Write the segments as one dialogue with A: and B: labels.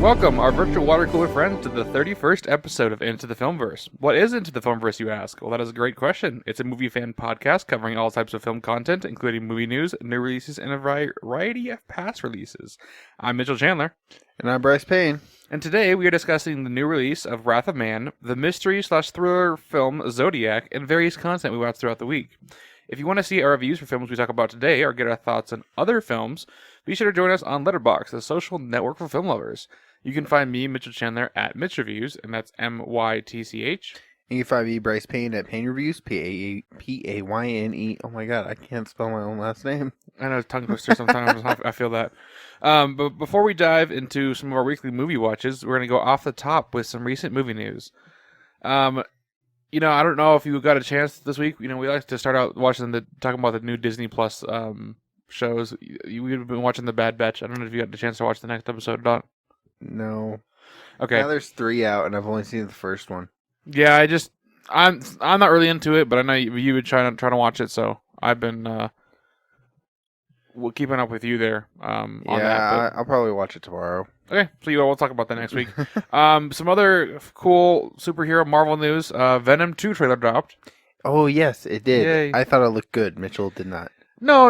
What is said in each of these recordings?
A: Welcome, our virtual water cooler friends, to the 31st episode of Into the Filmverse. What is Into the Filmverse, you ask? Well, that is a great question. It's a movie fan podcast covering all types of film content, including movie news, new releases, and a variety of past releases. I'm Mytchel Chandler.
B: And I'm Bryce Payne.
A: And today we are discussing the new release of Wrath of Man, the mystery/thriller film Zodiac, and various content we watched throughout the week. If you want to see our reviews for films we talk about today or get our thoughts on other films, be sure to join us on Letterboxd, the social network for film lovers. You can find me, Mytchel Chandler, at Mytch Reviews, and that's MYTCH.
B: And you can find me, Bryce Payne, at Payne Reviews, Payne. Oh my god, I can't spell my own last name.
A: I know, tongue twister sometimes. I feel that. But before we dive into some of our weekly movie watches, we're going to go off the top with some recent movie news. I don't know if you got a chance this week. We like to start out talking about the new Disney Plus shows. We've been watching The Bad Batch. I don't know if you got the chance to watch the next episode or not.
B: No.
A: Okay.
B: Now there's 3 out, and I've only seen the first one.
A: Yeah, I'm not really into it, but I know you would try to watch it, so I've been keeping up with you there on that.
B: Yeah, I'll probably watch it tomorrow.
A: Okay, so we'll talk about that next week. Some other cool superhero Marvel news. Venom 2 trailer dropped.
B: Oh, yes, it did.
A: Yay.
B: I thought it looked good. Mytchel did not.
A: No.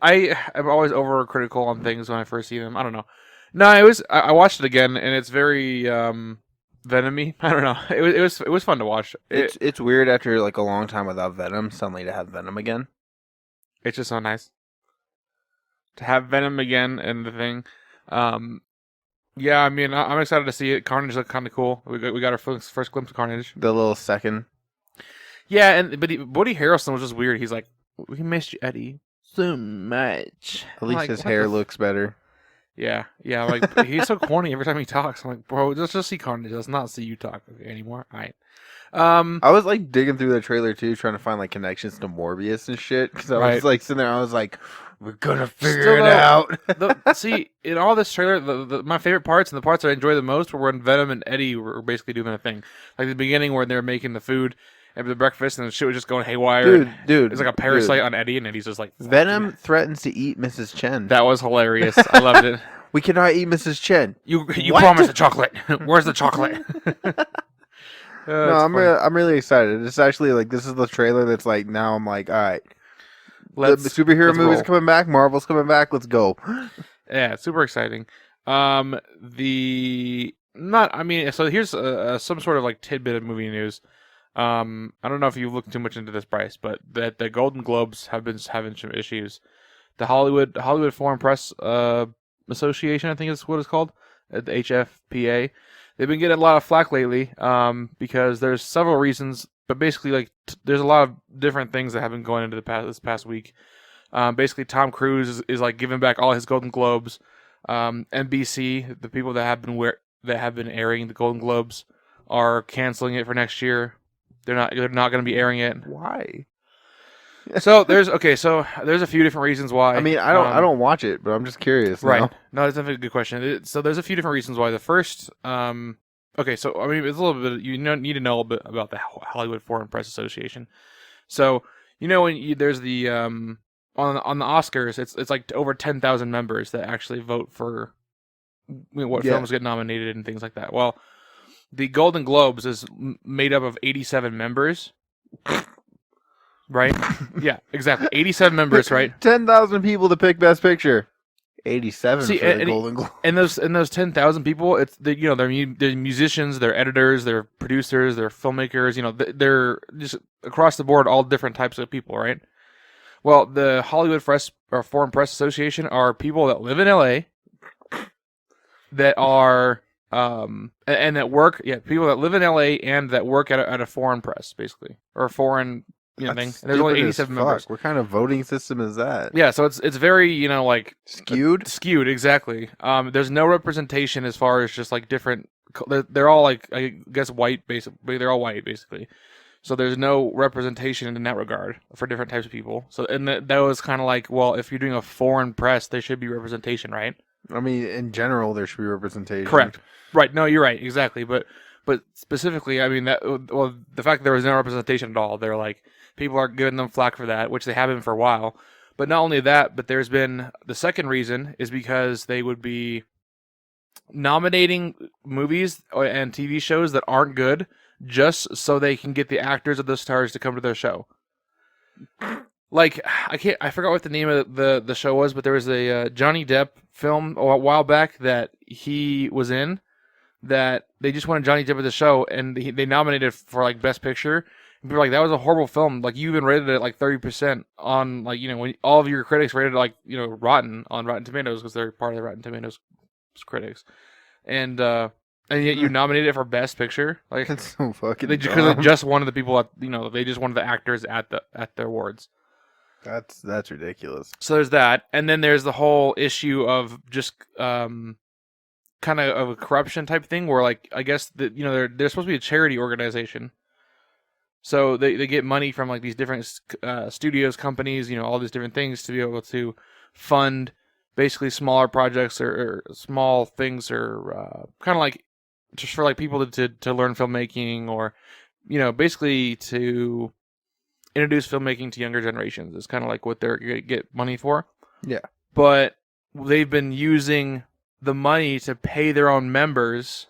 A: I am always overcritical on things when I first see them. I don't know. No, I watched it again, and it's very Venom-y. I don't know. It was fun to watch.
B: It's weird after like a long time without Venom, suddenly to have Venom again.
A: It's just so nice to have Venom again and the thing. Yeah, I mean, I'm excited to see it. Carnage looked kind of cool. We got our first glimpse of Carnage.
B: The little second.
A: Yeah, but Woody Harrelson was just weird. He's like, "We missed you, Eddie, so much."
B: At least his hair looks better.
A: Yeah, like he's so corny every time he talks. I'm like, bro, let's just see Carnage. Let's not see you talk anymore. All right.
B: I was like digging through the trailer too, trying to find like connections to Morbius and shit. Because I was like sitting there, I was like, we're gonna figure it out.
A: See, in all this trailer, my favorite parts and the parts that I enjoy the most were when Venom and Eddie were basically doing a thing. Like the beginning where they were making the food and the breakfast, and the shit was just going haywire.
B: Dude,
A: it's like a parasite on Eddie, and Eddie's just like,
B: Venom threatens to eat Mrs. Chen.
A: That was hilarious. I loved it.
B: We cannot eat Mrs. Chen.
A: You promised the chocolate. Where's the chocolate?
B: No, I'm really excited. It's actually like this is the trailer that's like now I'm like, all right, the superhero movies coming back, Marvel's coming back. Let's go.
A: Yeah, it's super exciting. So here's some sort of like tidbit of movie news. I don't know if you've looked too much into this, Bryce, but that the Golden Globes have been having some issues. The Hollywood Foreign Press Association, I think is what it's called, the HFPA. They've been getting a lot of flack lately because there's several reasons, but basically like there's a lot of different things that have been going into this past week. Basically, Tom Cruise is like giving back all his Golden Globes. NBC, the people that have been airing the Golden Globes, are canceling it for next year. They're not going to be airing it.
B: Why?
A: So there's a few different reasons why.
B: I mean, I don't watch it, but I'm just curious.
A: Right?
B: Now.
A: No, that's definitely a good question. So there's a few different reasons why. The first, so I mean, it's a little bit. You need to know a little bit about the Hollywood Foreign Press Association. So when there's the on the Oscars, it's like over 10,000 members that actually vote for what films get nominated and things like that. Well, the Golden Globes is made up of 87 members. Right? Yeah, exactly. 87 members, right?
B: 10,000 people to pick Best Picture. 87 for the Golden Globe.
A: And those 10,000 people, it's they're musicians, they're editors, they're producers, they're filmmakers. They're just across the board, all different types of people, right? Well, the Hollywood Foreign Press Association are people that live in LA, that are and that work. Yeah, people that live in LA and that work at a foreign press, basically, or a foreign. Thing. And there's only 87 members.
B: What kind of voting system is that?
A: Yeah, so it's very like
B: skewed.
A: Skewed, exactly. There's no representation as far as just like different. They're all like I guess white, basically. They're all white, basically. So there's no representation in that regard for different types of people. So and that was kind of like, well, if you're doing a foreign press, there should be representation, right?
B: I mean, in general, there should be representation.
A: Correct. Right. No, you're right. Exactly. But specifically, I mean the fact that there was no representation at all, they're like. People are giving them flack for that, which they have been for a while. But not only that, but there's been the second reason is because they would be nominating movies and TV shows that aren't good just so they can get the actors or the stars to come to their show. Like, I forgot what the name of the show was, but there was a Johnny Depp film a while back that he was in that they just wanted Johnny Depp at the show, and they nominated for like Best Picture. And people were like, that was a horrible film. Like, you even rated it like 30% on, like, when all of your critics rated it like, rotten on Rotten Tomatoes because they're part of the Rotten Tomatoes critics. And yet you nominated it for Best Picture. Like,
B: that's so fucking
A: because they just wanted the people at, they just wanted the actors at the awards.
B: That's ridiculous.
A: So there's that, and then there's the whole issue of just kind of a corruption type thing, where like I guess that they're supposed to be a charity organization, so they get money from like these different studios, companies, all these different things to be able to fund basically smaller projects or small things, or kind of like just for like people to learn filmmaking, or basically to introduce filmmaking to younger generations. Is kind of like what they're going to get money for.
B: Yeah.
A: But they've been using the money to pay their own members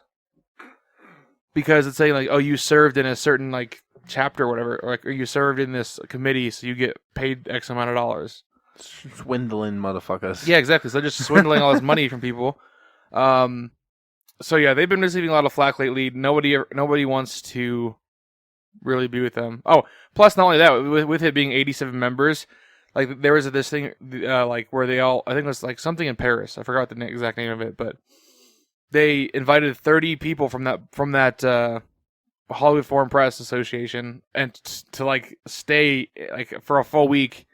A: because it's saying like, oh, you served in a certain like chapter or whatever, or you served in this committee, so you get paid X amount of dollars.
B: Swindling motherfuckers.
A: Yeah, exactly. So they're just swindling all this money from people. So yeah, they've been receiving a lot of flack lately. Nobody wants to really be with them. Oh, plus not only that, with it being 87 members, like there was this thing like where they all, I think it was like something in Paris. I forgot the exact name of it, but they invited 30 people from that Hollywood Foreign Press Association and to like stay like for a full week,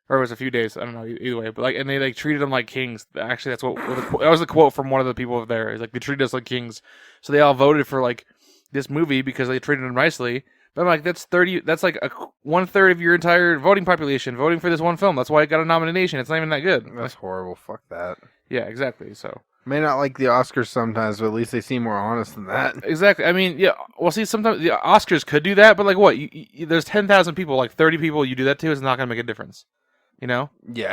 A: or it was a few days. I don't know either way, but like, and they like treated them like kings. Actually, that's that was the quote from one of the people over there. It's like they treated us like kings. So they all voted for like this movie because they treated them nicely. But I'm like, that's 30. That's like 1/3 of your entire voting population voting for this one film. That's why it got a nomination. It's not even that good.
B: That's horrible. Fuck that.
A: Yeah, exactly. So
B: may not like the Oscars sometimes, but at least they seem more honest than that.
A: Exactly. I mean, yeah. Well, see, sometimes the Oscars could do that, but like, what? There's 10,000 people. Like 30 people you do that to is not going to make a difference.
B: Yeah,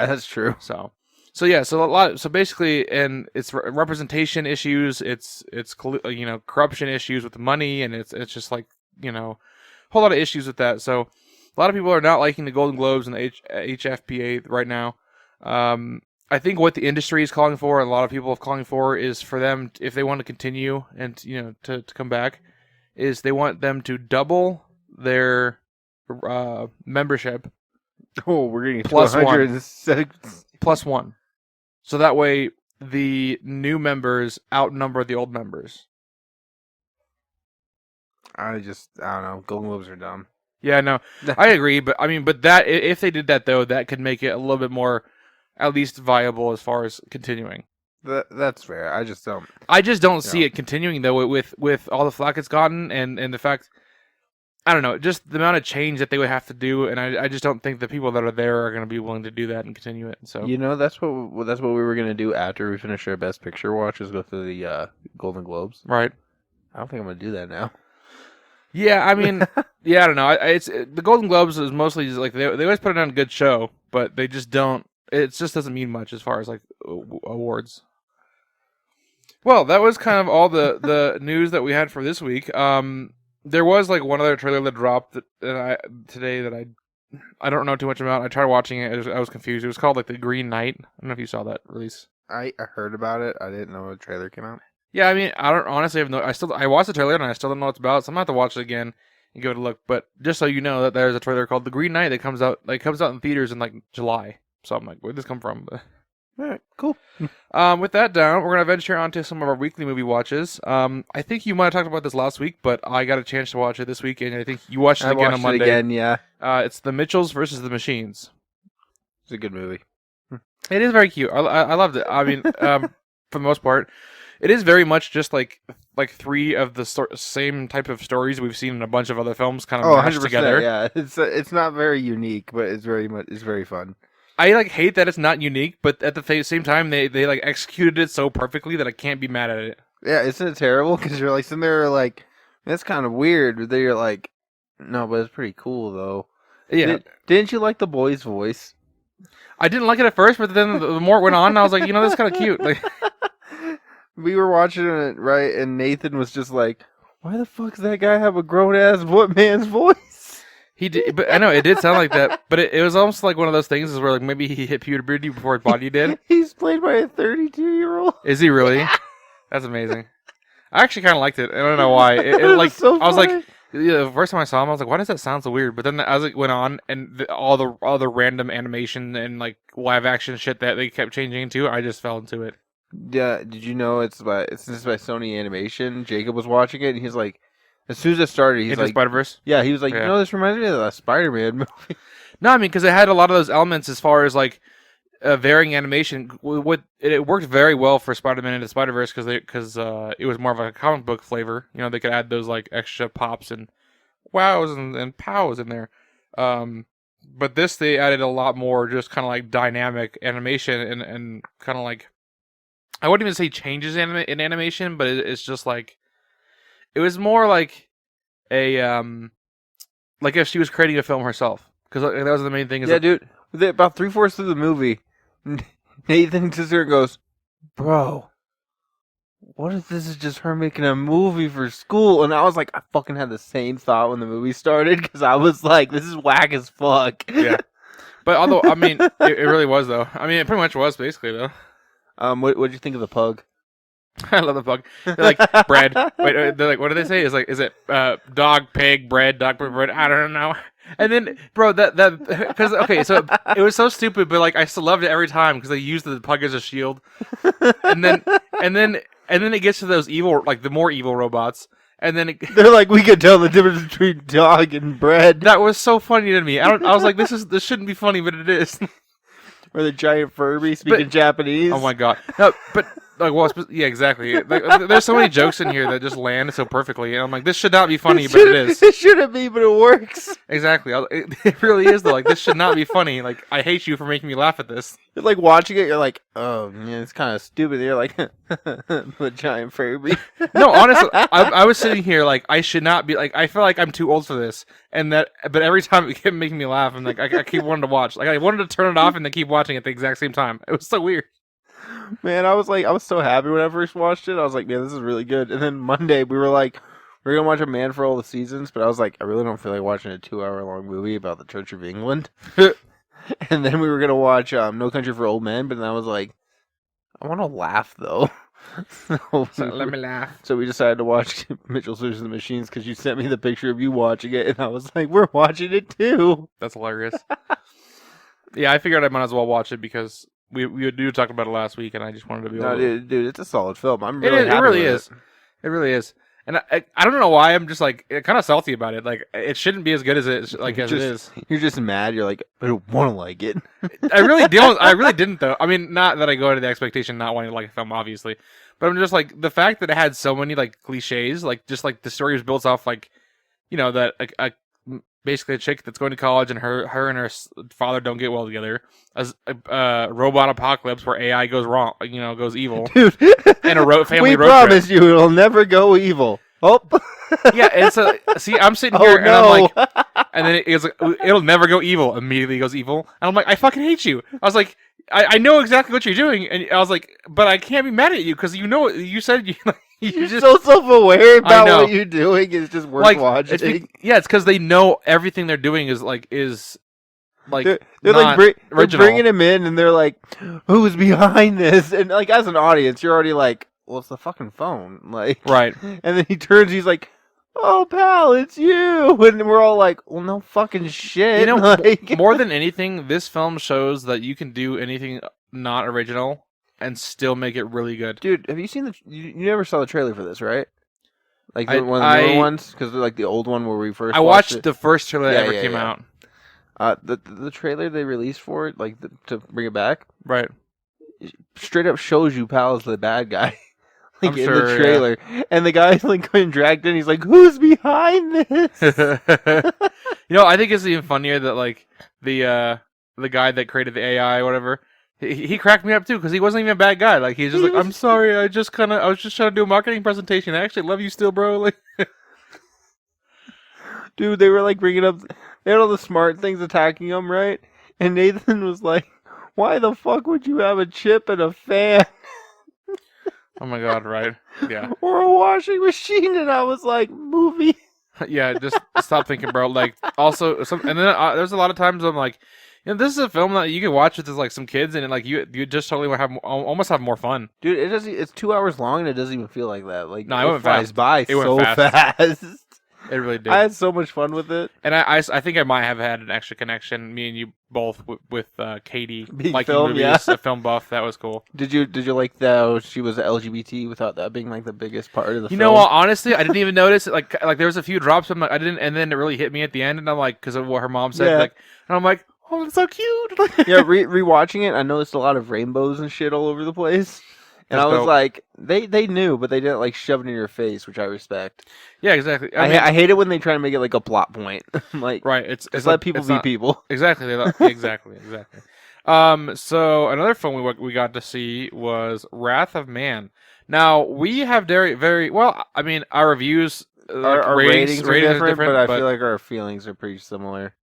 B: that's true.
A: So yeah. So a lot. So basically, and it's representation issues. It's corruption issues with the money, and it's just like whole lot of issues with that. So a lot of people are not liking the Golden Globes and the HFPA right now. I think what the industry is calling for, and a lot of people are calling for, is for them, if they want to continue and to come back, is they want them to double their membership.
B: Oh, we're getting
A: plus
B: 100
A: plus one. So that way the new members outnumber the old members.
B: I don't know. Golden Globes are dumb.
A: Yeah, no, I agree. But that if they did that though, that could make it a little bit more, at least viable as far as continuing.
B: That's fair. I just
A: don't see it continuing though with all the flack it's gotten and the fact, I don't know, just the amount of change that they would have to do, and I just don't think the people that are there are going to be willing to do that and continue it. So
B: that's what we were going to do after we finish our Best Picture watch, is go through the Golden Globes.
A: Right.
B: I don't think I'm going to do that now.
A: Yeah, I mean, yeah, I don't know. It's the Golden Globes is mostly just like they always put on a good show, but they just don't. It just doesn't mean much as far as like awards. Well, that was kind of all the news that we had for this week. There was like one other trailer that dropped today that I don't know too much about. I tried watching it. I was confused. It was called like The Green Knight. I don't know if you saw that release.
B: I heard about it. I didn't know the trailer came out.
A: Yeah, I mean, I don't honestly have no. I watched the trailer and I still don't know what it's about, so I'm gonna have to watch it again and give it a look. But just so you know, that there's a trailer called The Green Knight that comes out in theaters in like July. So I'm like, where'd this come from?
B: All right, cool.
A: With that down, we're gonna venture onto some of our weekly movie watches. I think you might have talked about this last week, but I got a chance to watch it this week, and I think you watched it again on Monday.
B: Again, yeah.
A: It's The Mytchels versus the Machines.
B: It's a good movie.
A: It is very cute. I loved it. I mean, for the most part. It is very much just like three of the same type of stories we've seen in a bunch of other films, kind of mashed together.
B: Yeah, it's not very unique, but it's very fun.
A: I like hate that it's not unique, but at the same time, they like executed it so perfectly that I can't be mad at it.
B: Yeah, isn't it terrible? Because you're like sitting there like, that's kind of weird. But then you're like, no, but it's pretty cool though.
A: Yeah.
B: Didn't you like the boy's voice?
A: I didn't like it at first, but then the more it went on, I was like, that's kind of cute. Like.
B: we were watching it, right, and Nathan was just like, "Why the fuck does that guy have a grown ass man's voice?"
A: He did, but I know it did sound like that. But it was almost like one of those things is where like maybe he hit puberty before his body did.
B: He's played by a 32-year-old.
A: Is he really? That's amazing. I actually kind of liked it. I don't know why. It like
B: so
A: I was like, yeah, the first time I saw him, I was like, why does that sound so weird? But then as it went on, and all the random animation and like live action shit that they kept changing into, I just fell into it.
B: Yeah, did you know it's by Sony Animation? Jacob was watching it, and he's like, as soon as it started, he's
A: Into
B: like,
A: Spider-Verse?
B: Yeah, he was like, this reminds me of the Spider-Man movie.
A: No, I mean, because it had a lot of those elements as far as like varying animation. It worked very well for Spider-Man into Spider-Verse because it was more of a comic book flavor. You know, they could add those like extra pops and wows and pows in there. But this, they added a lot more just kind of like dynamic animation and kind of like, I wouldn't even say changes in animation, but it's just like, it was more like a like if she was creating a film herself, because that was the main thing.
B: Yeah, dude. About 3/4 through the movie, Nathan sits there and goes, "Bro, what if this is just her making a movie for school?" And I was like, I fucking had the same thought when the movie started, because I was like, this is whack as fuck.
A: Yeah. But although, I mean, it really was though. I mean, it pretty much was basically though.
B: What did you think of the pug?
A: I love the pug. They're like, bread. Wait, they're like, what do they say? Is it dog, pig, bread, dog, pig, bread? I don't know. And then, bro, because okay, so it was so stupid, but like I still loved it every time because they used the pug as a shield. And then it gets to those evil, like the more evil robots, and then
B: they're like, we can tell the difference between dog and bread.
A: That was so funny to me. I was like, this shouldn't be funny, but it is.
B: Or the giant Furby speaking Japanese.
A: Oh my god! No, but like, well, yeah, exactly. Like, there's so many jokes in here that just land so perfectly, and I'm like, this should not be funny, but it is.
B: It shouldn't be, but it works.
A: Exactly. It really is though. Like, this should not be funny. Like, I hate you for making me laugh at this.
B: You're like watching it. You're like, oh, man, it's kind of stupid. You're like, the giant Furby.
A: No, honestly, I was sitting here like, I should not be like. I feel like I'm too old for this, but every time it kept making me laugh, and like, I keep wanting to watch. Like, I wanted to turn it off and then keep watching at the exact same time. It was so weird.
B: Man, I was so happy when I first watched it. I was like, man, this is really good. And then Monday, we were like, we're going to watch A Man for All the Seasons. But I was like, I really don't feel like watching a 2-hour-long movie about the Church of England. And then we were going to watch No Country for Old Men. But then I was like, I want to laugh, though.
A: So let me laugh.
B: So we decided to watch Mytchel Chandler the Machines because you sent me the picture of you watching it. And I was like, we're watching it, too.
A: That's hilarious. Yeah, I figured I might as well watch it because we talked about it last week, and I just wanted to be.
B: Dude, it's a solid film. I'm really happy.
A: It really is. It really is. And I don't know why I'm just like kind of salty about it. Like, it shouldn't be as good as it is.
B: You're just mad. You're like, I don't want to like it.
A: I really don't. I really didn't though. I mean, not that I go into the expectation not wanting to like a film, obviously, but I'm just like the fact that it had so many like cliches, like just like the story was built off like, you know, that basically a chick that's going to college and her and her father don't get well together. A robot apocalypse where AI goes wrong, you know, goes evil.
B: Dude,
A: and a family
B: we
A: road
B: promise
A: trip.
B: you it'll never go evil. Oh,
A: yeah. And so, see, I'm sitting here and I'm like, and then it's like, it'll never go evil. Immediately goes evil, and I'm like, I fucking hate you. I was like, I know exactly what you're doing, and I was like, but I can't be mad at you because you know you said you.
B: You're just so self-aware about what you're doing. It's just worth watching.
A: It's because they know everything they're doing is they're
B: bringing him in, and they're like, "Who's behind this?" And like, as an audience, you're already like, "Well, it's the fucking phone." Like,
A: right.
B: And then he turns, he's like, "Oh, pal, it's you," and we're all like, "Well, no fucking shit."
A: You know,
B: like,
A: more than anything, this film shows that you can do anything not original and still make it really good.
B: Dude, have you seen you never saw the trailer for this, right? Like one of the newer ones? Because like the old one where we first
A: watched the first trailer that ever came out.
B: The trailer they released for it, like to bring it back,
A: right?
B: Straight up shows you Pal as the bad guy. Like
A: I'm
B: in
A: sure,
B: the trailer. Yeah. And the guy's like getting dragged in, he's like, "Who's behind this?"
A: You know, I think it's even funnier that like the guy that created the AI or whatever, he cracked me up too because he wasn't even a bad guy. Like he's just like, "I'm sorry, I was just trying to do a marketing presentation. I actually love you still, bro." Like,
B: dude, they were like bringing up, they had all the smart things attacking him, right? And Nathan was like, "Why the fuck would you have a chip and a fan?"
A: Oh my god, right? Yeah.
B: Or a washing machine, and I was like, movie.
A: Yeah, just stop thinking, bro. Like, also, and then there's a lot of times I'm like, this is a film that you can watch with like some kids, and like you just totally want to have almost have more fun.
B: Dude, it doesn't. It's 2 hours long, and it doesn't even feel like that. Like,
A: No,
B: it
A: went
B: flies
A: fast.
B: by
A: It went
B: so fast.
A: It really did.
B: I had so much fun with it.
A: And I think I might have had an extra connection, me and you both, with Katie
B: Being
A: liking
B: film,
A: movies,
B: yeah.
A: a film buff. That was cool.
B: Did you like that she was LGBT without that being like the biggest part of the
A: You
B: film?
A: know what? Honestly, I didn't even notice it. Like there was a few drops. I'm like, I didn't, and then it really hit me at the end, and I'm like, because of what her mom said,
B: Yeah.
A: like, and I'm like, oh, it's so cute.
B: Yeah, rewatching it, I noticed a lot of rainbows and shit all over the place. And
A: That's
B: I was
A: dope.
B: like, they knew, but they didn't like shove it in your face, which I respect.
A: Yeah, exactly.
B: I hate it when they try to make it like a plot point. Like,
A: right. It's
B: let people be
A: not,
B: people.
A: Exactly. Exactly. So another film we got to see was Wrath of Man. Now we have very well. I mean, our reviews,
B: Our ratings are different, but I feel like our feelings are pretty similar.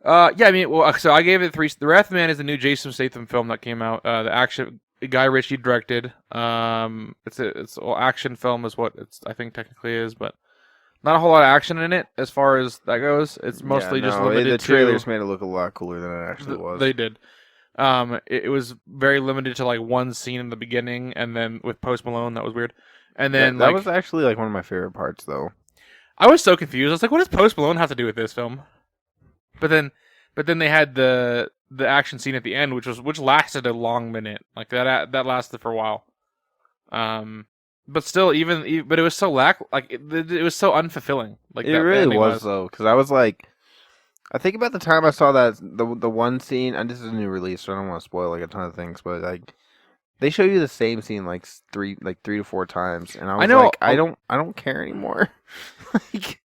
A: Yeah, I mean, well, so I gave it 3. The Wrath of Man is the new Jason Statham film that came out. The action Guy Ritchie directed. It's an action film is what I think technically is, but not a whole lot of action in it as far as that goes. It's mostly just limited.
B: The trailers made it look a lot cooler than it actually was.
A: They did. It was very limited to like one scene in the beginning, and then with Post Malone, that was weird. And then
B: that was actually like one of my favorite parts, though.
A: I was so confused. I was like, "What does Post Malone have to do with this film?" But then they had the action scene at the end, which lasted a long minute. Like that lasted for a while. But still, but it was so it was so unfulfilling. Like
B: it really was though, because I was like, I think about the time I saw that the one scene, and this is a new release, so I don't want to spoil like a ton of things, but like they show you the same scene like three to four times, and I was like, I don't care anymore. Like,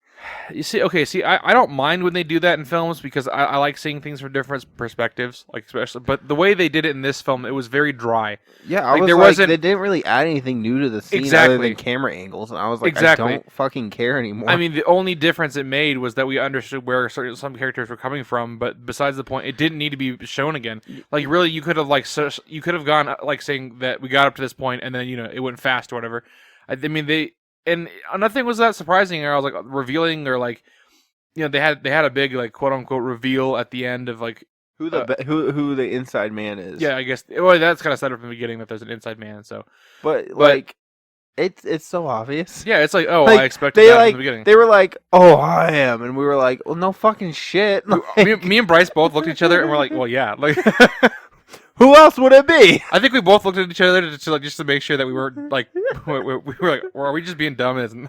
A: you see, I don't mind when they do that in films because I like seeing things from different perspectives, like especially. But the way they did it in this film, it was very dry.
B: Yeah, they didn't really add anything new to the scene other than camera angles, and I was like, I don't fucking care anymore.
A: I mean, the only difference it made was that we understood where some characters were coming from, but besides the point, it didn't need to be shown again. Like, really, you could have gone like saying that we got up to this point, and then it went fast or whatever. I mean, and nothing was that surprising, or I was like revealing, or like, they had a big like quote unquote reveal at the end of like
B: who the inside man is.
A: Yeah, I guess. Well, that's kind of set up from the beginning that there's an inside man. So,
B: but like, it's so obvious.
A: Yeah, it's like, oh,
B: like,
A: I expected that from the beginning.
B: They were like, oh, I am, and we were like, well, no fucking shit. Like,
A: me and Bryce both looked at each other and we're like, well, yeah, like.
B: Who else would it be?
A: I think we both looked at each other just to make sure that we weren't like we were like, or are we just being dumb? And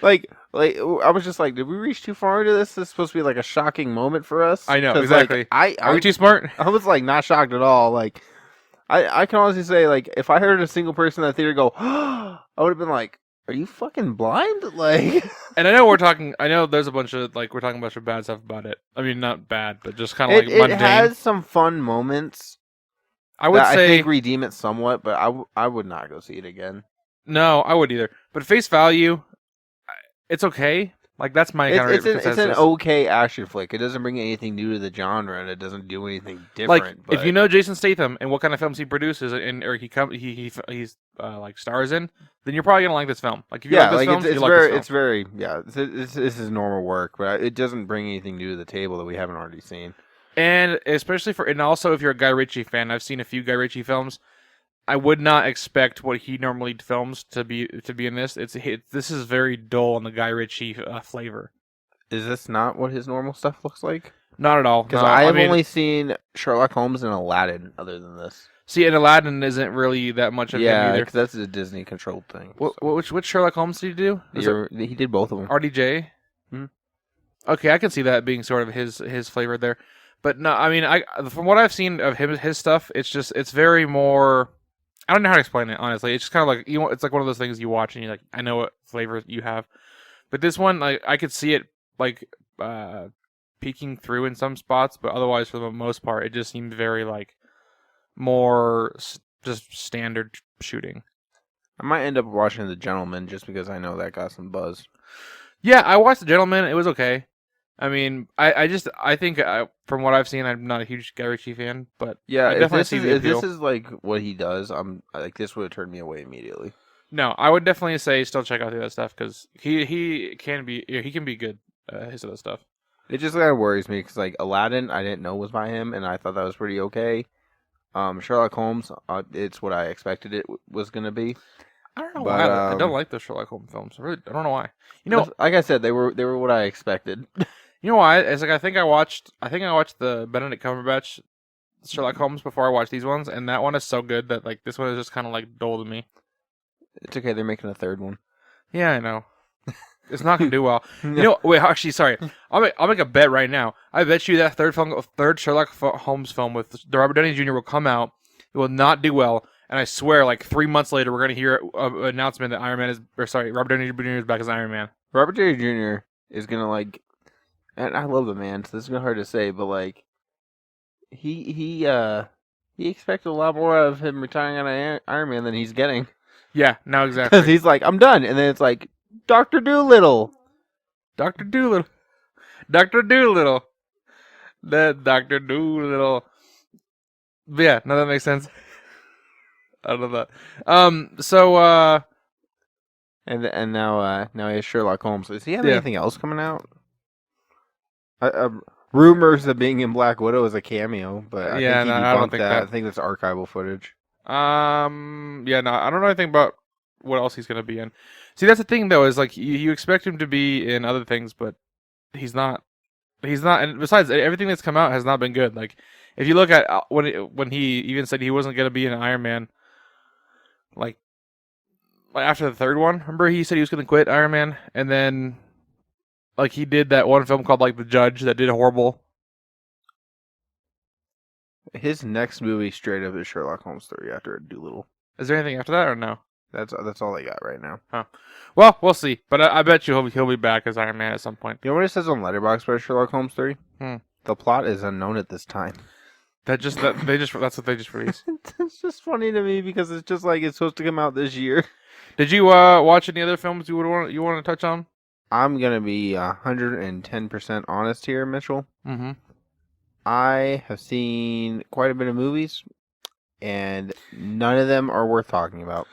A: like,
B: like I was just like, did we reach too far into this? This is supposed to be like a shocking moment for us.
A: I know exactly.
B: Like,
A: are we too smart?
B: I was like not shocked at all. Like I can honestly say, like, if I heard a single person in that theater go, I would have been like, are you fucking blind? Like,
A: and I know there's a bunch of like we're talking about some bad stuff about it. I mean, not bad, but just kind of like mundane.
B: It has some fun moments.
A: I would say
B: I think redeem it somewhat, but I would not go see it again.
A: No, I wouldn't either. But face value, it's okay. Like that's my kind of
B: it's an okay action flick. It doesn't bring anything new to the genre, and it doesn't do anything different.
A: Like
B: but...
A: if you know Jason Statham and what kind of films he produces and or he's like stars in, then you're probably gonna like this film. Like if you like this film,
B: this is normal work, but it doesn't bring anything new to the table that we haven't already seen.
A: And especially and also if you're a Guy Ritchie fan, I've seen a few Guy Ritchie films. I would not expect what he normally films to be in this. This is very dull on the Guy Ritchie flavor.
B: Is this not what his normal stuff looks like?
A: Not at all.
B: Because I have only seen Sherlock Holmes and Aladdin. Other than this,
A: see, and Aladdin isn't really that much of him either.
B: Because that's a Disney controlled thing.
A: Which Sherlock Holmes did he do?
B: He did both of them.
A: RDJ. Okay, I can see that being sort of his flavor there. But no, I mean, from what I've seen of his stuff, it's very more. I don't know how to explain it, honestly. It's just kind of like it's like one of those things you watch and you're like, I know what flavor you have, but this one, like, I could see it like peeking through in some spots, but otherwise, for the most part, it just seemed very like more just standard shooting.
B: I might end up watching The Gentleman just because I know that got some buzz.
A: Yeah, I watched The Gentleman. It was okay. I mean, I think from what I've seen, I'm not a huge Guy Ritchie fan, but
B: Yeah,
A: I
B: if
A: definitely
B: this
A: see
B: is
A: the
B: if
A: appeal.
B: this is like what he does, I'm like this would have turned me away immediately.
A: No, I would definitely say still check out the other stuff because he can be good. His other stuff.
B: It just kind of worries me because like Aladdin, I didn't know was by him, and I thought that was pretty okay. Sherlock Holmes, it's what I expected it was gonna be.
A: I don't know
B: But
A: why I don't like the Sherlock Holmes films. I don't know why. You know,
B: like I said, they were what I expected.
A: you know why? It's like I think I watched the Benedict Cumberbatch Sherlock Holmes before I watched these ones, and that one is so good that like this one is just kind of like dull to me.
B: It's okay. They're making a third one.
A: Yeah, I know. It's not gonna do well. You know, wait, actually, sorry. I'll make a bet right now. I bet you that third Sherlock Holmes film with the Robert Downey Jr. will come out. It will not do well, and I swear, like 3 months later, we're gonna hear an announcement that Robert Downey Jr. is back as Iron Man.
B: Robert Downey Jr. is gonna like, and I love the man. So this is gonna hard to say, but like, he expected a lot more out of him retiring on Iron Man than he's getting.
A: Yeah, no,
B: Because
A: exactly.
B: he's like, I'm done, and then it's like Doctor Doolittle.
A: Doctor Doolittle, Doctor Doolittle, that Doctor Doolittle. But yeah, no, that makes sense. I don't know that.
B: And now he has Sherlock Holmes. Does he have
A: Yeah.
B: anything else coming out? Rumors of being in Black Widow is a cameo, but I
A: Yeah,
B: think he
A: no, I don't
B: debunked
A: think
B: that.
A: that.
B: I think that's archival footage.
A: Yeah, no, I don't know anything about what else he's gonna be in. See, that's the thing though, is like you expect him to be in other things, but he's not. He's not, and besides, everything that's come out has not been good. Like, if you look at when he even said he wasn't gonna be in Iron Man, like after the third one, remember he said he was gonna quit Iron Man, and then like he did that one film called like The Judge that did horrible.
B: His next movie straight up is Sherlock Holmes 3 after Doolittle.
A: Is there anything after that or no?
B: That's all they got right now.
A: Well, we'll see. But I bet you he'll be back as Iron Man at some point.
B: You know what it says on Letterboxd about Sherlock Holmes 3?
A: Hmm.
B: The plot is unknown at this time.
A: That's what they just released.
B: It's just funny to me because it's just like it's supposed to come out this year.
A: Did you watch any other films you want to touch on?
B: I'm gonna be 110% honest here, Mitchell.
A: Mm-hmm.
B: I have seen quite a bit of movies, and none of them are worth talking about.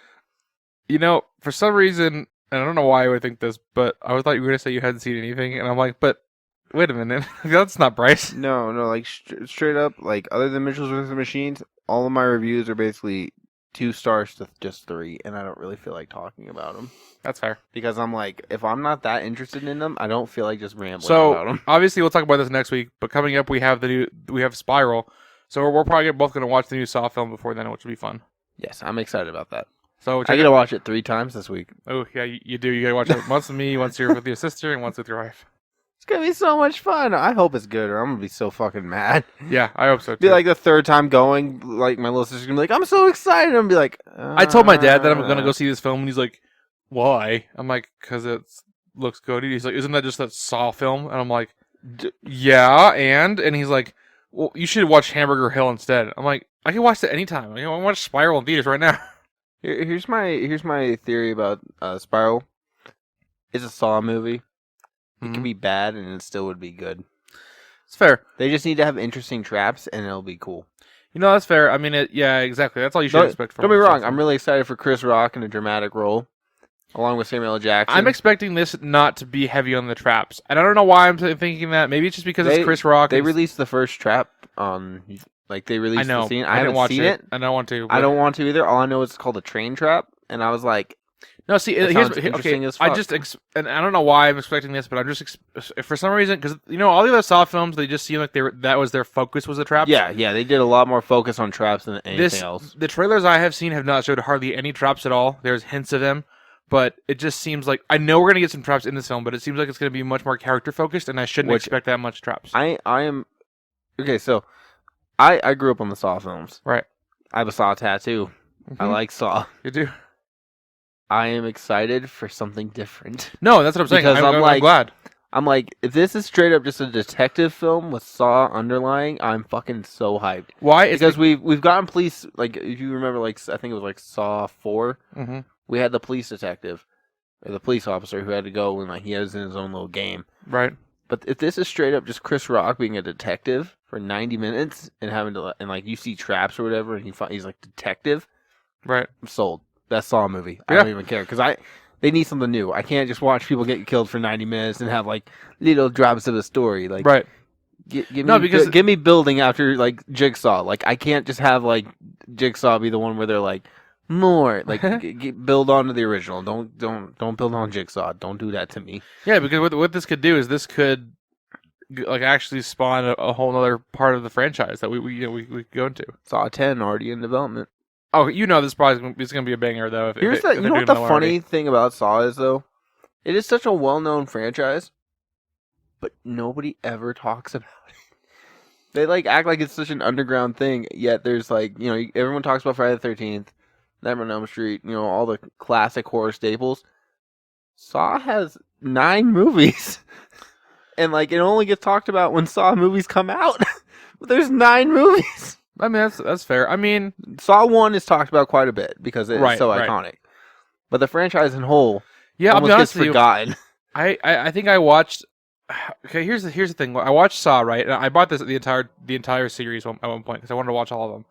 A: You know, for some reason, and I don't know why I would think this, but I thought you were gonna say you hadn't seen anything, and I'm like, but wait a minute, that's not Bryce.
B: No, like straight up, like other than Mitchell's vs. Machines, all of my reviews are basically 2 stars to just 3, and I don't really feel like talking about them.
A: That's fair.
B: Because I'm like, if I'm not that interested in them, I don't feel like just rambling
A: So
B: about them.
A: obviously, we'll talk about this next week. But coming up, we have Spiral. So we're probably both gonna watch the new Saw film before then, which will be fun.
B: Yes, I'm excited about that.
A: So
B: I get to watch it 3 times this week.
A: Oh yeah, you do. You gotta watch it once with me, once you're with your sister, and once with your wife.
B: It's gonna be so much fun. I hope it's good, or I'm gonna be so fucking mad.
A: Yeah, I hope so too.
B: Be like the 3rd time going, like my little sister's gonna be like, "I'm so excited." I'm gonna be like,
A: I told my dad that I'm gonna go see this film, and he's like, "Why?" I'm like, "Cause it looks good." He's like, "Isn't that just that Saw film?" And I'm like, "Yeah." And he's like, "Well, you should watch Hamburger Hill instead." I'm like, "I can watch that anytime. I can watch Spiral in theaters right now."
B: Here's my theory about Spiral. It's a Saw movie. It can be bad, and it still would be good.
A: It's fair.
B: They just need to have interesting traps, and it'll be cool.
A: You know, that's fair. I mean, yeah, exactly. That's all you should expect from.
B: Don't be wrong. I'm really excited for Chris Rock in a dramatic role, along with Samuel L. Jackson.
A: I'm expecting this not to be heavy on the traps, and I don't know why I'm thinking that. Maybe it's just because it's Chris Rock.
B: They released the first trap on, like they released the scene. I haven't seen it.
A: I don't want to.
B: I don't want to either. All I know is it's called a train trap, and I was like,
A: no. See, here's okay.
B: As fuck.
A: And I don't know why I'm expecting this, but I'm just for some reason because all the other Saw films they just seem like that was their focus was the traps.
B: Yeah, they did a lot more focus on traps than anything else.
A: The trailers I have seen have not showed hardly any traps at all. There's hints of them. But it just seems like I know we're gonna get some traps in this film, but it seems like it's gonna be much more character focused, and I shouldn't expect that much traps.
B: I am okay. So I grew up on the Saw films.
A: Right.
B: I have a Saw tattoo.
A: Mm-hmm.
B: I like Saw.
A: You do.
B: I am excited for something different.
A: No, that's what I'm saying.
B: Because
A: I'm glad.
B: I'm like, if this is straight up just a detective film with Saw underlying, I'm fucking so hyped.
A: Why?
B: Because we've gotten police, like if you remember, like I think it was like Saw 4.
A: Mm-hmm.
B: We had the police detective, or the police officer who had to go and like he was in his own little game.
A: Right.
B: But if this is straight up just Chris Rock being a detective for 90 minutes and having to, and like you see traps or whatever, and he's like detective,
A: Right.
B: I'm sold. Best Saw movie. I
A: Yeah.
B: don't even care because they need something new. I can't just watch people get killed for 90 minutes and have like little drops of a story. Like,
A: Right.
B: give me building after like Jigsaw. Like I can't just have like Jigsaw be the one where they're like more like build on to the original. Don't build on Jigsaw. Don't do that to me.
A: Yeah, because what this could do is this could like actually spawn a whole other part of the franchise that we go into.
B: Saw 10 already in development.
A: Oh, this probably is going to be a banger though.
B: You know what the funny thing about Saw is though? It is such a well-known franchise, but nobody ever talks about it. They like act like it's such an underground thing, yet there's like, everyone talks about Friday the 13th, Nightmare on Elm Street, all the classic horror staples. Saw has 9 movies. And like it only gets talked about when Saw movies come out. But there's 9 movies.
A: I mean, that's fair. I mean,
B: Saw 1 is talked about quite a bit because it's so iconic. But the franchise in whole
A: I'll be honest with
B: forgotten.
A: You. I think I watched. Okay, here's the thing. I watched Saw, right? And I bought the entire series at one point because I wanted to watch all of them.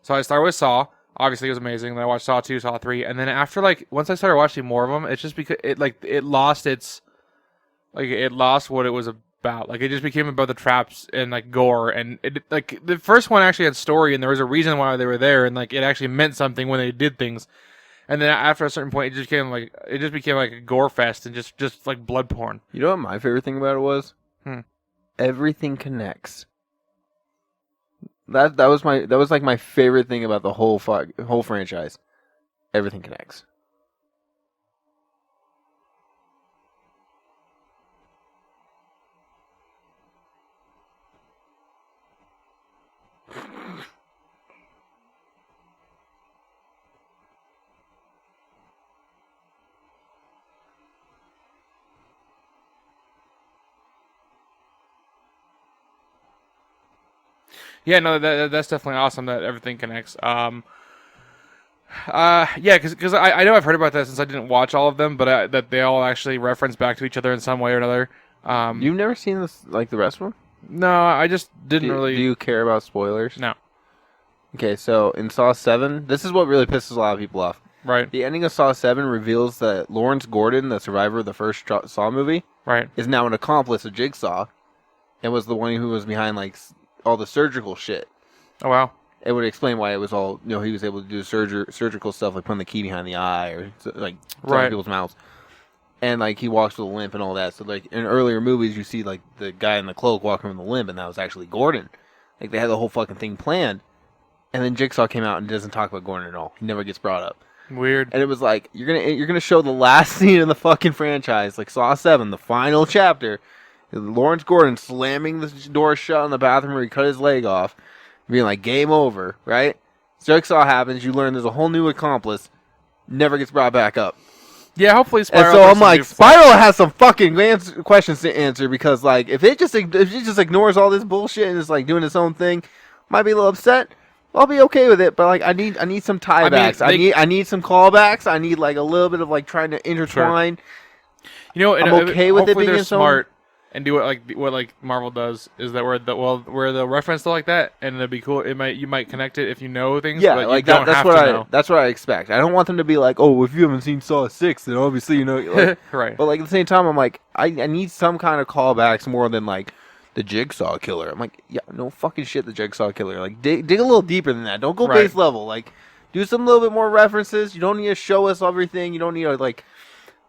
A: So I started with Saw. Obviously, it was amazing. Then I watched Saw 2, Saw 3, and then after once I started watching more of them, it's just because it lost what it was about. Like it just became about the traps and like gore, and it like the first one actually had story and there was a reason why they were there, and like it actually meant something when they did things. And then after a certain point, it just became like a gore fest and just like blood porn.
B: You know what my favorite thing about it was? Everything connects. That was like my favorite thing about the whole franchise. Everything connects.
A: Yeah, no, that's definitely awesome that everything connects. Yeah, because I know I've heard about that since I didn't watch all of them, but that they all actually reference back to each other in some way or another.
B: You've never seen this, like the rest of them?
A: No, I just didn't really.
B: Do you care about spoilers?
A: No.
B: Okay, so in Saw 7, this is what really pisses a lot of people off.
A: Right.
B: The ending of Saw 7 reveals that Lawrence Gordon, the survivor of the first Saw movie,
A: right,
B: is now an accomplice of Jigsaw, and was the one who was behind like all the surgical shit.
A: Oh wow.
B: It would explain why it was all, he was able to do surgical stuff like putting the key behind the eye or like people's mouths. And like he walks with a limp and all that. So like in earlier movies you see like the guy in the cloak walking with a limp, and that was actually Gordon. Like they had the whole fucking thing planned. And then Jigsaw came out and doesn't talk about Gordon at all. He never gets brought up.
A: Weird.
B: And it was like you're gonna show the last scene in the fucking franchise, like Saw 7, the final chapter, Lawrence Gordon slamming the door shut in the bathroom where he cut his leg off, being like, game over, right? Jigsaw happens, you learn there's a whole new accomplice, never gets brought back up.
A: Yeah, hopefully Spiral.
B: And so I'm like, Spiral has some fucking questions to answer, because like if it just ignores all this bullshit and is like doing its own thing, might be a little upset. I'll be okay with it, but like I need some tiebacks. I need some callbacks. I need like a little bit of like trying to intertwine.
A: Sure. You know, and
B: I'm okay with it being
A: smart and do what Marvel does, is that where they'll reference stuff like that, and it'll be cool. You might connect it if you know things.
B: Yeah,
A: but
B: like
A: you don't have to know.
B: That's what I expect. I don't want them to be like, oh, if you haven't seen Saw 6, then obviously you know. Like,
A: right.
B: But like at the same time, I'm like, I need some kind of callbacks more than like the Jigsaw Killer. I'm like, yeah, no fucking shit, the Jigsaw Killer. Like dig a little deeper than that. Don't go base level. Like do some little bit more references. You don't need to show us everything. You don't need to like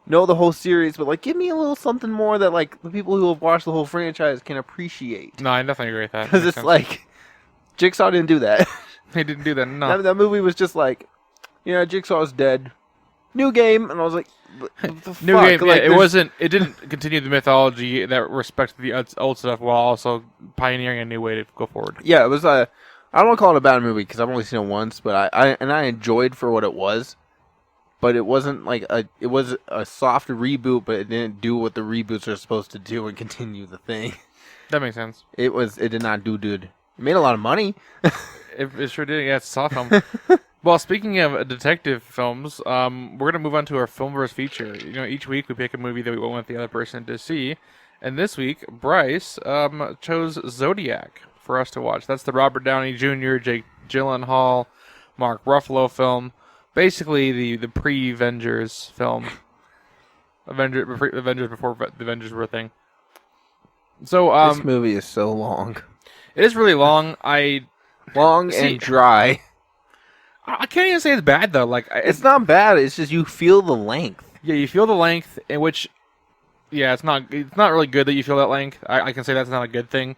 B: know the whole series, but like give me a little something more that like the people who have watched the whole franchise can appreciate.
A: No, I definitely agree with that.
B: Because it's like Jigsaw didn't do that.
A: He didn't do that. No,
B: that movie was just like, Jigsaw's dead. New game, and I was like, what the
A: new
B: fuck?
A: game.
B: Like,
A: Yeah, it wasn't. It didn't continue the mythology that respected the old stuff while also pioneering a new way to go forward.
B: Yeah, it was I don't want to call it a bad movie because I've only seen it once, but I enjoyed for what it was. But it wasn't like it was a soft reboot, but it didn't do what the reboots are supposed to do and continue the thing.
A: That makes sense.
B: It did not do good. It made a lot of money.
A: It sure did. Yeah, it's a soft film. Well, speaking of detective films, we're gonna move on to our Filmverse feature. Each week we pick a movie that we want the other person to see, And this week, Bryce chose Zodiac for us to watch. That's the Robert Downey Jr., Jake Gyllenhaal, Mark Ruffalo film. Basically, the pre-Avengers film. Avengers before the Avengers were a thing. So
B: this movie is so long.
A: It is really long.
B: Long and dry.
A: I can't even say it's bad though. Like
B: it's not bad. It's just you feel the length.
A: Yeah, you feel the length, in which, yeah, it's not really good that you feel that length. I can say that's not a good thing,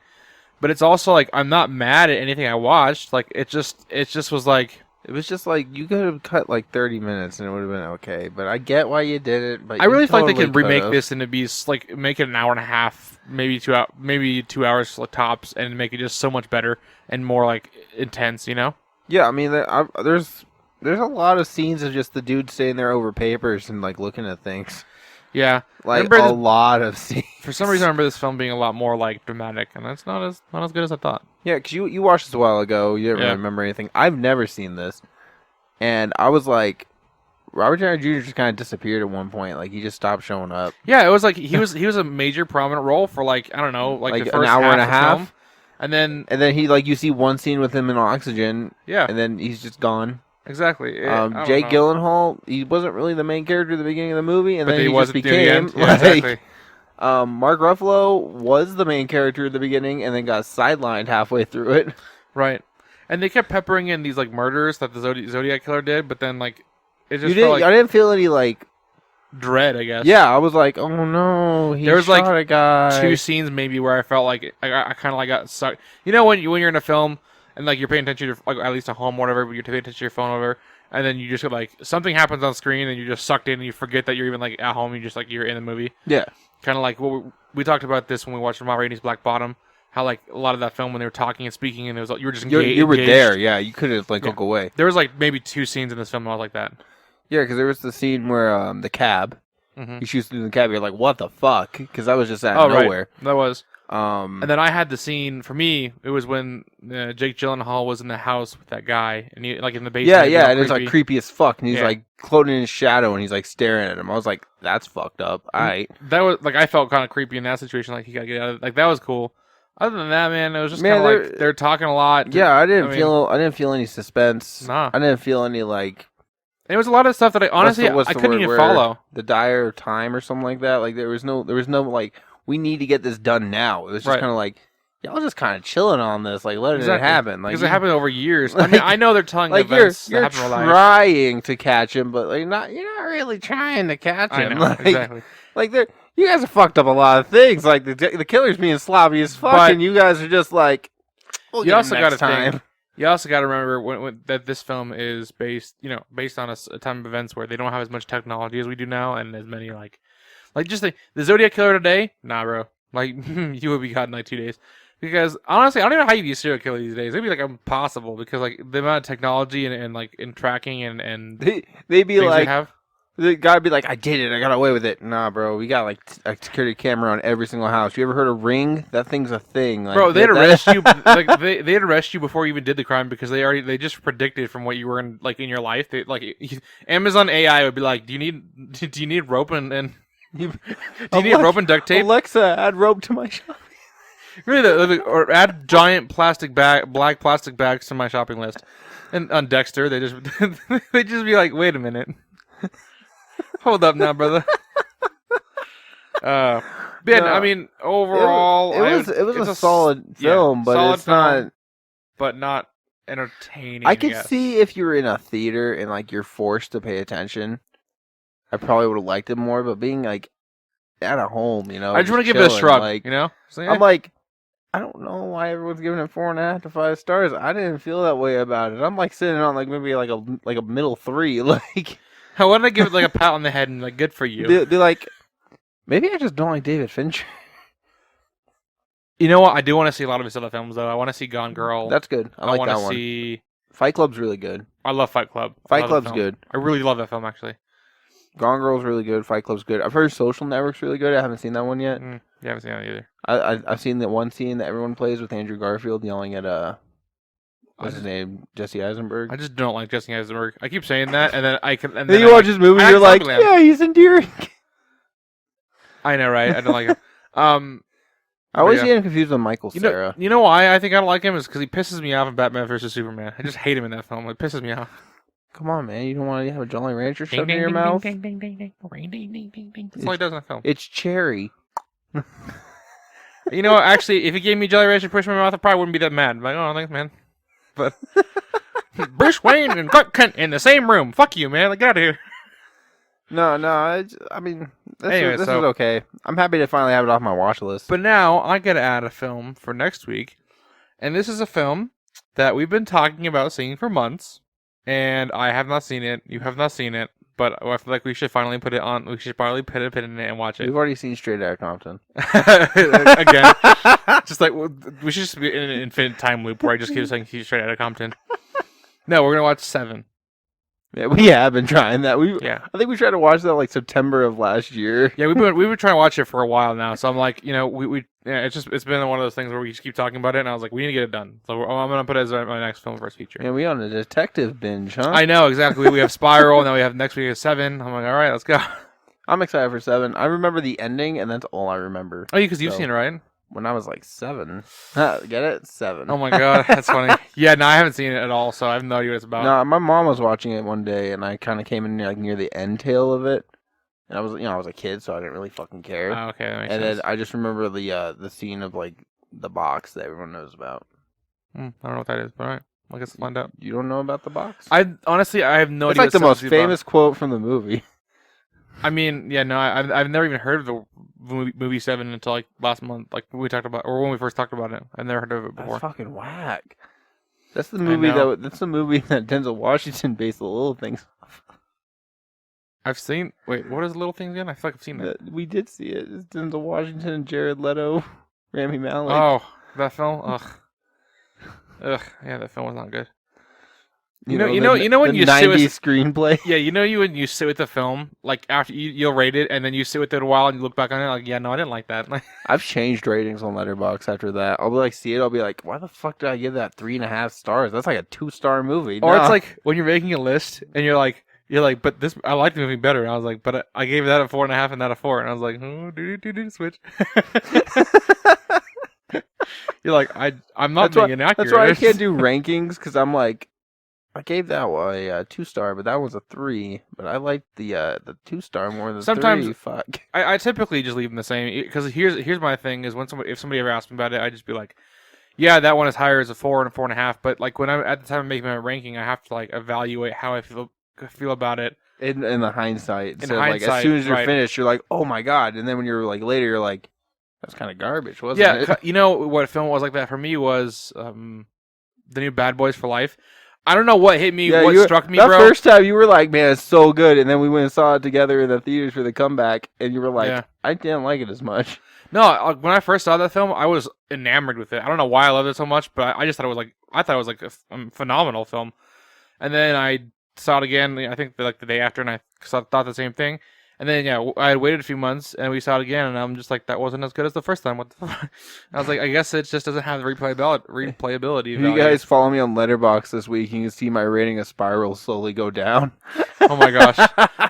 A: but it's also like I'm not mad at anything I watched. Like it just was like.
B: It was just like you could have cut like 30 minutes and it would have been okay. But I get why you did it. But
A: I really feel
B: totally
A: like they can remake this and be like make it an hour and a half, maybe 2 hours like, tops, and make it just so much better and more like intense. You know?
B: Yeah, I mean, there's a lot of scenes of just the dude sitting there over papers and like looking at things.
A: Yeah,
B: like a lot of scenes.
A: For some reason, I remember this film being a lot more like dramatic, and that's not as good as I thought.
B: Yeah, because you watched this a while ago. You didn't really remember anything. I've never seen this, and I was like, Robert Downey Jr. just kind of disappeared at one point. Like he just stopped showing up.
A: Yeah, it was like he was a major prominent role for like I don't know, like the first
B: an hour and a half,
A: film. And then
B: he like you see one scene with him in oxygen.
A: Yeah,
B: and then he's just gone.
A: Exactly.
B: Jake Gyllenhaal, he wasn't really the main character at the beginning of the movie, and then he just became.
A: Yeah, exactly.
B: Mark Ruffalo was the main character at the beginning, and then got sidelined halfway through it.
A: Right, and they kept peppering in these like murders that the Zodiac killer did, but then like it just
B: I didn't feel any like
A: dread. I guess.
B: Yeah, I was like, oh no, there was like a guy.
A: 2 scenes maybe where I felt like I kind of like got sucked. You know when you're in a film. And like you're paying attention to, like at least at home, or whatever, but you're paying attention to your phone, or whatever, and then you just get like something happens on screen, and you're just sucked in, and you forget that you're even like at home. You just like you're in the movie.
B: Yeah.
A: Kind of like what we talked about this when we watched Ma Rainey's Black Bottom. How like a lot of that film when they were talking and speaking, and it was like you were just
B: you were there. Yeah, you couldn't like look away.
A: There was like maybe 2 scenes in this film that was like that.
B: Yeah, because there was the scene where the cab. He shoots through the cab. You're like, what the fuck? Because that was just out of nowhere.
A: Right. That was. And then I had the scene for me. It was when Jake Gyllenhaal was in the house with that guy, and he like in the basement.
B: Yeah, and it's like creepy as fuck, and he's like floating in his shadow, and he's like staring at him. I was like, that's fucked up. All right.
A: That was like I felt kind of creepy in that situation. Like he got to get out of, like that was cool. Other than that, man, it was just kind of like they're talking a lot.
B: Yeah, I didn't feel any suspense.
A: Nah,
B: I didn't feel any like.
A: And it was a lot of stuff that I honestly I couldn't even follow.
B: The dire time or something like that. Like there was no like. We need to get this done now. It was just kind of like, y'all just kind of chilling on this, like letting it happen. Like,
A: because it happened over years. Like, I mean, I know they're telling
B: like
A: events
B: you're
A: that happen
B: trying to catch him, but like you're not really trying to catch him.
A: I know,
B: like,
A: exactly.
B: Like you guys have fucked up a lot of things. Like the killer's being sloppy as fuck, and you guys are just like,
A: you also got to think. You also got to remember that this film is based on a time of events where they don't have as much technology as we do now, and as many like just the Zodiac killer today, nah, bro. Like you would be caught in like 2 days. Because honestly, I don't even know how you be a serial killer these days. It'd be like impossible because like the amount of technology and like in tracking and
B: they'd be like the guy'd be like, I did it, I got away with it. Nah, bro, we got like a security camera on every single house. You ever heard of Ring? That thing's a thing. Like,
A: bro, they'd arrest you. Like they'd arrest you before you even did the crime because they just predicted from what you were in your life. They, like Amazon AI would be like, do you need rope and do you need rope and duct tape?
B: Alexa, add rope to my shopping.
A: Really, or add giant black plastic bags to my shopping list. And on Dexter, they just be like, wait a minute, hold up now, brother. I mean, overall,
B: it was a solid film, but it's not,
A: but not entertaining.
B: I could see if you were in a theater and like you're forced to pay attention. I probably would have liked it more, but being like at a home,
A: I just want to give it a shrug,
B: like,
A: So,
B: I'm like, I don't know why everyone's giving it 4.5 to 5 stars. I didn't feel that way about it. I'm like sitting on like maybe like a middle 3. Like,
A: I want to give it like a pat on the head and like good for you.
B: Be like, maybe I just don't like David Fincher.
A: You know what? I do want to see a lot of his other films though. I want to see Gone Girl.
B: That's good. I like that one.
A: Want to see
B: Fight Club's really good.
A: I love Fight Club.
B: Fight Club's good.
A: I really love that film actually.
B: Gone Girl's really good. Fight Club's good. I've heard Social Network's really good. I haven't seen that one yet.
A: You haven't seen that either.
B: I've seen that one scene that everyone plays with Andrew Garfield yelling at what's his name, Jesse Eisenberg.
A: I just don't like Jesse Eisenberg. I keep saying that, and then And
B: then you watch his movie, you're like, yeah, he's endearing.
A: I know, right? I don't like him.
B: I always
A: yeah.
B: get him confused with Michael Cera.
A: You know why I think I don't like him is because he pisses me off in Batman vs Superman. I just hate him in that film. It pisses me off.
B: Come on, man. You don't want to have a Jolly Rancher shoved in your mouth?
A: That's all he does in that film.
B: It's cherry.
A: You know what? Actually, if he gave me Jolly Rancher and pushed my mouth, I probably wouldn't be that mad. I'm like, oh, thanks, man. But Bruce Wayne and Clark Kent in the same room. Fuck you, man. Get out of here.
B: No. I mean,
A: Anyway,
B: this is okay. I'm happy to finally have it off my watch list.
A: But now I gotta add a film for next week, and this is a film that we've been talking about seeing for months, and I have not seen it. You have not seen it, but I feel like we should finally put it on. We should finally put a pin in it and watch it.
B: We've already seen Straight Outta Compton.
A: Again, just like we should just be in an infinite time loop where I just keep saying he's Straight Outta Compton. No, we're gonna watch 7.
B: Yeah, we have been trying that.
A: Yeah.
B: I think we tried to watch that like September of last year.
A: Yeah, we've been trying to watch it for a while now. So I'm like, it's been one of those things where we just keep talking about it, and I was like, we need to get it done. So I'm gonna put it as my next Filmverse feature.
B: Yeah, we on a detective binge, huh?
A: I know exactly. We have Spiral, and then we have next week is 7. I'm like, all right, let's go.
B: I'm excited for 7. I remember the ending, and that's all I remember.
A: Oh, because you've seen it, right?
B: When I was like 7. Get it? 7.
A: Oh my god, that's funny. Yeah, no, I haven't seen it at all, so I have no idea what it's about.
B: No, my mom was watching it one day, and I kind of came in like near the end tail of it, and I was a kid, so I didn't really fucking care.
A: Oh, okay, that makes
B: and
A: sense.
B: then I just remember the scene of like the box that everyone knows about.
A: I don't know what that is, but all right, I guess we'll find out.
B: You don't know about the box?
A: I honestly have no
B: It's
A: idea.
B: like the most famous quote from the movie.
A: I mean, yeah, no, I've never even heard of the movie 7 until like last month, like when we first talked about it. I've never heard of it before.
B: That's fucking whack. That's the movie that Denzel Washington based the Little Things off.
A: I've seen. Wait, what is Little Things again? I feel like I've seen it.
B: We did see it. It's Denzel Washington and Jared Leto, Rami Malek.
A: Oh, that film. Ugh. Yeah, that film was not good. You know when you sit with
B: screenplay.
A: Yeah, when you sit with the film, like after you'll rate it, and then you sit with it a while and you look back on it, like, yeah, no, I didn't like that.
B: I've changed ratings on Letterboxd after that. I'll be like, see it, I'll be like, why the fuck did I give that 3.5 stars? That's like a 2-star movie.
A: Or it's like when you're making a list and you're like, but this I like the movie better. And I was like, but I gave that a 4.5 and that a 4, and I was like, switch. You're like, I'm not being inaccurate.
B: That's why I can't do rankings, because I'm like, I gave that one a 2-star, but that was a 3. But I like the 2-star more than
A: sometimes
B: 3. Fuck.
A: I typically just leave them the same, because here's my thing is if somebody ever asks me about it, I just be like, yeah, that one is higher as a 4 and a 4.5. But like when I'm at the time of making my ranking, I have to like evaluate how I feel about it
B: in the hindsight.
A: So like
B: as soon as you're finished, you're like, oh my god, and then when you're like later, you're like, that's kind of garbage, wasn't it?
A: Yeah, you know what film was like that for me was the new Bad Boys for Life. I don't know what hit me, struck me,
B: that
A: bro.
B: That first time, you were like, man, it's so good. And then we went and saw it together in the theaters for the comeback. And you were like, I didn't like it as much.
A: No, when I first saw that film, I was enamored with it. I don't know why I loved it so much, but I just thought it was like a phenomenal film. And then I saw it again, I think the day after, and I thought the same thing. And then, I had waited a few months, and we saw it again, and I'm just like, that wasn't as good as the first time. What the fuck? I was like, I guess it just doesn't have the replayability.
B: If you guys follow me on Letterboxd this week, you can see my rating of Spiral slowly go down.
A: Oh my gosh.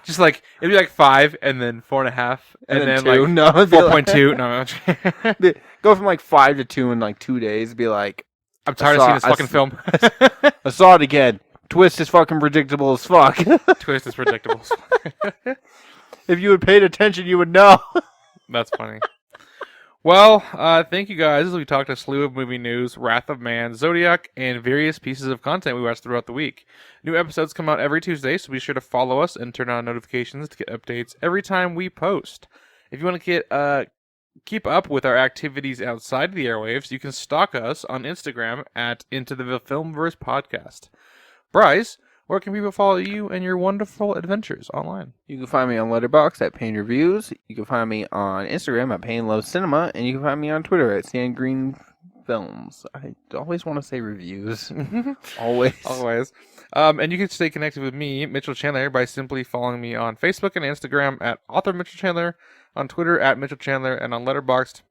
A: Just like, it'd be like 5, and then 4.5, and then
B: 2.
A: like
B: no,
A: 4.2. No,
B: go from like 5 to 2 in like 2 days. Be like,
A: I'm tired of seeing this fucking film.
B: I saw it again. Twist is fucking predictable as fuck.
A: Twist is predictable as fuck.
B: If you had paid attention, you would know.
A: That's funny. Well, thank you guys. We talked a slew of movie news, Wrath of Man, Zodiac, and various pieces of content we watched throughout the week. New episodes come out every Tuesday, so be sure to follow us and turn on notifications to get updates every time we post. If you want to keep up with our activities outside the airwaves, you can stalk us on Instagram at Into the Filmverse Podcast. Bryce, where can people follow you and your wonderful adventures online?
B: You can find me on Letterboxd at Payne Reviews. You can find me on Instagram at Payne Loves Cinema, and you can find me on Twitter at Sand Green Films. I always want to say reviews. Always.
A: And you can stay connected with me, Mytchel Chandler, by simply following me on Facebook and Instagram at author Mytchel Chandler, on Twitter at Mytchel Chandler, and on Letterboxd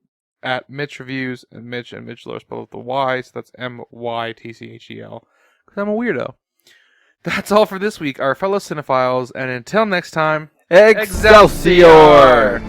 A: at Mitch Reviews, and Mytchel are spelled with the Y, so that's Mytchel, because I'm a weirdo. That's all for this week, our fellow cinephiles, and until next time,
B: Excelsior!